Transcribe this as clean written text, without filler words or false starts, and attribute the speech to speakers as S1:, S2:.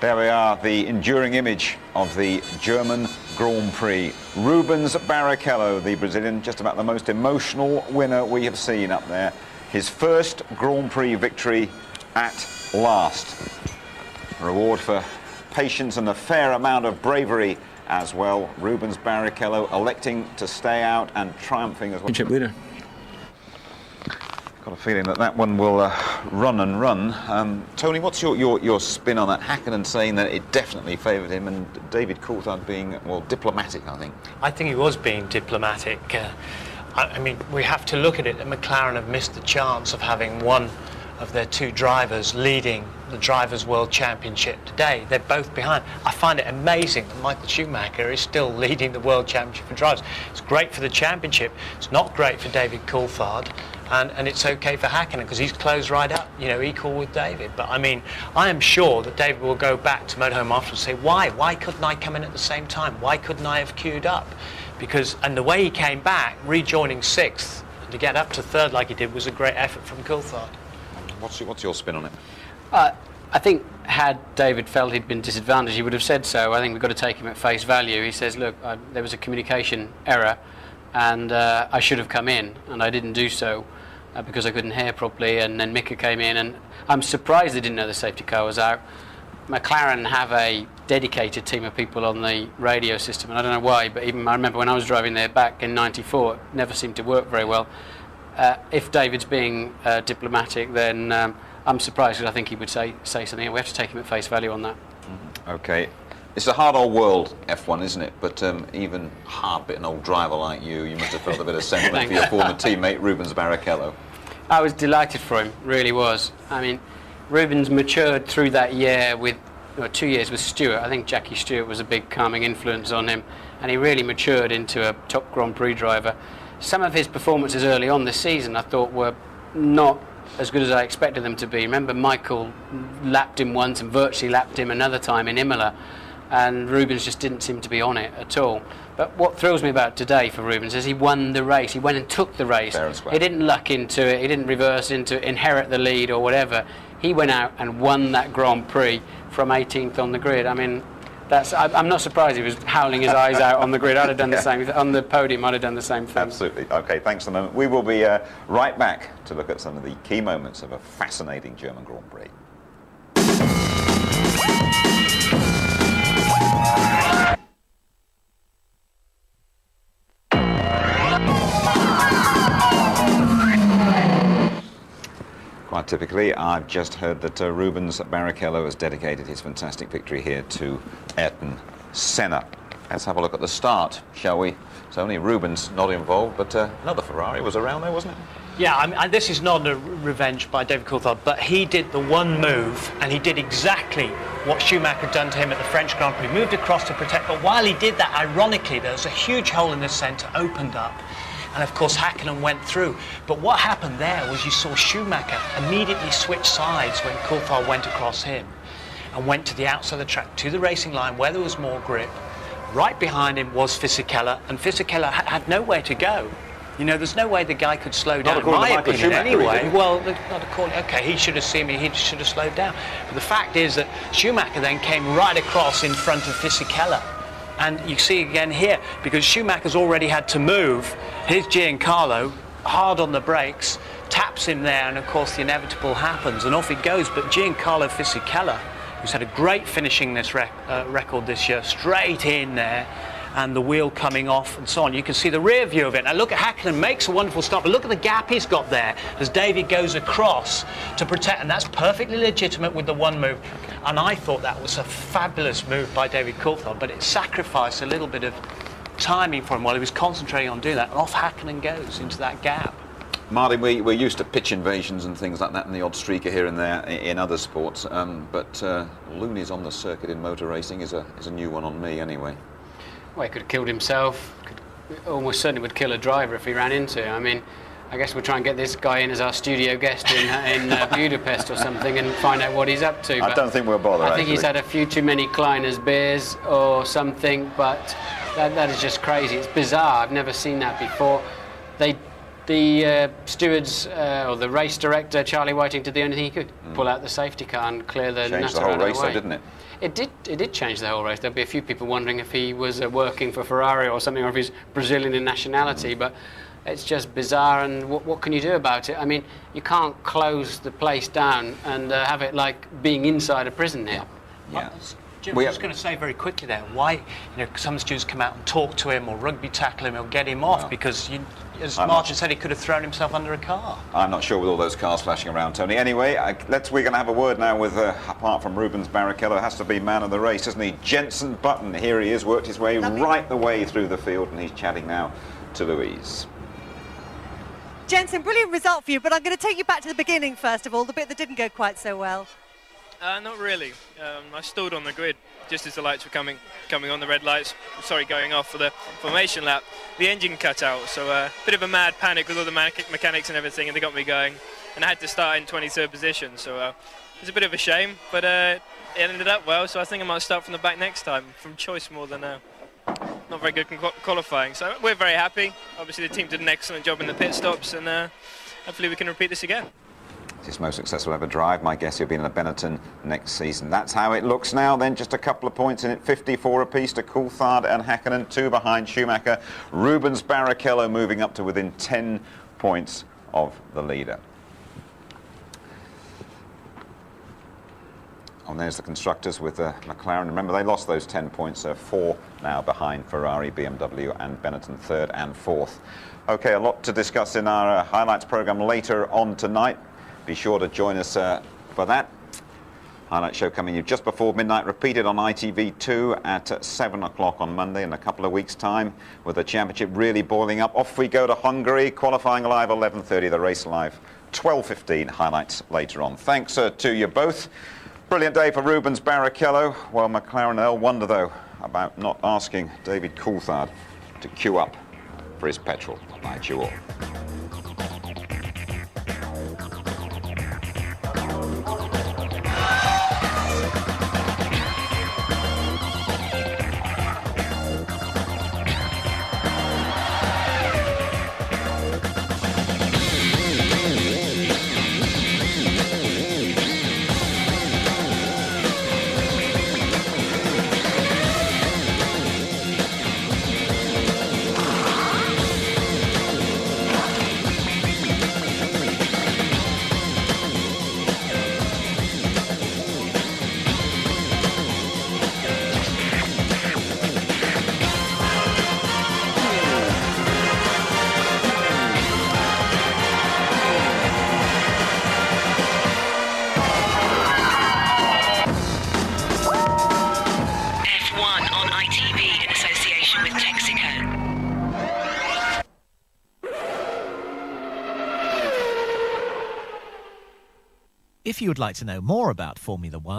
S1: There we are, the enduring image of the German Grand Prix. Rubens Barrichello, the Brazilian, just about the most emotional winner we have seen up there. His first Grand Prix victory at last. A reward for patience and a fair amount of bravery as well. Rubens Barrichello electing to stay out and triumphing as well.
S2: Championship leader.
S1: Got a feeling that that one will run and run. Tony, what's your spin on that? Hakkinen saying that it definitely favoured him, and David Coulthard being, well, diplomatic, I think.
S3: I think he was being diplomatic. I mean, we have to look at it, that McLaren have missed the chance of having one of their two drivers leading the Drivers' World Championship today. They're both behind. I find it amazing that Michael Schumacher is still leading the World Championship for drivers. It's great for the championship. It's not great for David Coulthard. And it's okay for Hakkinen because he's closed right up, you know, equal with David. But I mean, I am sure that David will go back to motorhome afterwards and say, why couldn't I come in at the same time? Why couldn't I have queued up? Because, and the way he came back, rejoining sixth, and to get up to third like he did was a great effort from Coulthard.
S1: What's your spin on it?
S4: I think had David felt he'd been disadvantaged, he would have said so. I think we've got to take him at face value. He says, look, there was a communication error and I should have come in and I didn't do so. Because I couldn't hear properly, and then Mika came in, and I'm surprised they didn't know the safety car was out. McLaren have a dedicated team of people on the radio system, and I don't know why, but even I remember when I was driving there back in '94, it never seemed to work very well. If David's being diplomatic, then I'm surprised, because I think he would say something. We have to take him at face value on that.
S1: Okay. It's a hard old world, F1, isn't it? But even hard-bitten old driver like you must have felt a bit of sentiment for your former teammate, Rubens Barrichello.
S4: I was delighted for him, really was. I mean, Rubens matured through that year with, 2 years with Stewart. I think Jackie Stewart was a big calming influence on him, and he really matured into a top Grand Prix driver. Some of his performances early on this season I thought were not as good as I expected them to be. Remember, Michael lapped him once and virtually lapped him another time in Imola. And Rubens just didn't seem to be on it at all. But what thrills me about today for Rubens is he won the race. He went and took the race. He didn't luck into it. He didn't reverse into it, inherit the lead or whatever. He went out and won that Grand Prix from 18th on the grid. I mean, I'm not surprised he was howling his eyes out on the grid. I'd have done the same. On the podium, I'd have done the same thing.
S1: Absolutely. Okay, thanks for the moment. We will be right back to look at some of the key moments of a fascinating German Grand Prix. Quite typically, I've just heard that Rubens Barrichello has dedicated his fantastic victory here to Ayrton Senna. Let's have a look at the start, shall we? It's only Rubens not involved, but another Ferrari was around there, wasn't it?
S3: Yeah, I mean, this is not a revenge by David Coulthard, but he did the one move, and he did exactly what Schumacher had done to him at the French Grand Prix. Moved across to protect, but while he did that, ironically, there was a huge hole in the centre, opened up, and of course Hakkinen went through. But what happened there was you saw Schumacher immediately switch sides when Coulthard went across him, and went to the outside of the track, to the racing line where there was more grip. Right behind him was Fisichella, and Fisichella had nowhere to go. You know, there's no way the guy could slow down, in my opinion, anyway. Well, not according. Okay, he should have seen me. He should have slowed down. But the fact is that Schumacher then came right across in front of Fisichella, and you see again here because Schumacher's already had to move. Here's Giancarlo, hard on the brakes, taps him there, and of course the inevitable happens, and off he goes. But Giancarlo Fisichella, who's had a great finishing this record this year, straight in there. And the wheel coming off and so on. You can see the rear view of it. Now look at Hakkinen, makes a wonderful stop, but look at the gap he's got there as David goes across to protect, and that's perfectly legitimate with the one move. And I thought that was a fabulous move by David Coulthard, but it sacrificed a little bit of timing for him while he was concentrating on doing that, and off Hakkinen goes into that gap.
S1: Martin, we're used to pitch invasions and things like that and the odd streaker here and there in other sports, but loonies on the circuit in motor racing is a new one on me anyway.
S4: Well, he could have killed himself, almost certainly would kill a driver if he ran into him. I mean, I guess we'll try and get this guy in as our studio guest in Budapest or something and find out what he's up to.
S1: I don't think we'll bother,
S4: I think he's had a few too many Kleiner's beers or something, but that is just crazy. It's bizarre. I've never seen that before. They the stewards or the race director, Charlie Whiting, did the only thing he could, pull out the safety car and clear the
S1: Changed
S4: nutter
S1: the whole
S4: out of
S1: race,
S4: the way.
S1: though, didn't it?
S4: It did change the whole race. There'll be a few people wondering if he was working for Ferrari or something, or if he's Brazilian in nationality, but it's just bizarre, and what can you do about it? I mean, you can't close the place down and have it like being inside a prison here.
S1: Yeah.
S3: Jim, I was just going to say very quickly there, why some stewards come out and talk to him or rugby tackle him or get him off, because as Martin said, he could have thrown himself under a car.
S1: I'm not sure with all those cars flashing around, Tony. Anyway, we're going to have a word now with, apart from Rubens Barrichello, has to be man of the race, isn't he? Jenson Button, here he is, worked his way right the way through the field, and he's chatting now to Louise.
S2: Jenson, brilliant result for you, but I'm going to take you back to the beginning first of all, the bit that didn't go quite so well.
S5: Not really. I stalled on the grid just as the lights were coming on, the red lights, going off for the formation lap. The engine cut out, so a bit of a mad panic with all the mechanics and everything, and they got me going. And I had to start in 23rd position, so it was a bit of a shame, but it ended up well, so I think I might start from the back next time, from choice more than not very good qualifying. So we're very happy. Obviously the team did an excellent job in the pit stops, and hopefully we can repeat this again.
S1: His most successful ever drive. My guess he'll be in the Benetton next season. That's how it looks now. Then just a couple of points in it. 54 apiece to Coulthard and Häkkinen, 2 behind Schumacher. Rubens Barrichello moving up to within 10 points of the leader. And there's the constructors with McLaren. Remember, they lost those 10 points. They're 4 now behind Ferrari, BMW and Benetton, 3rd and 4th. OK, a lot to discuss in our highlights programme later on tonight. Be sure to join us for that. Highlight show coming you just before midnight, repeated on ITV2 at 7 o'clock on Monday in a couple of weeks' time, with the championship really boiling up. Off we go to Hungary, qualifying live 11:30, the race live 12:15, highlights later on. Thanks to you both. Brilliant day for Rubens Barrichello. Well, McLaren, they'll wonder, though, about not asking David Coulthard to queue up for his petrol. Good night to you all.
S6: If you would like to know more about Formula One,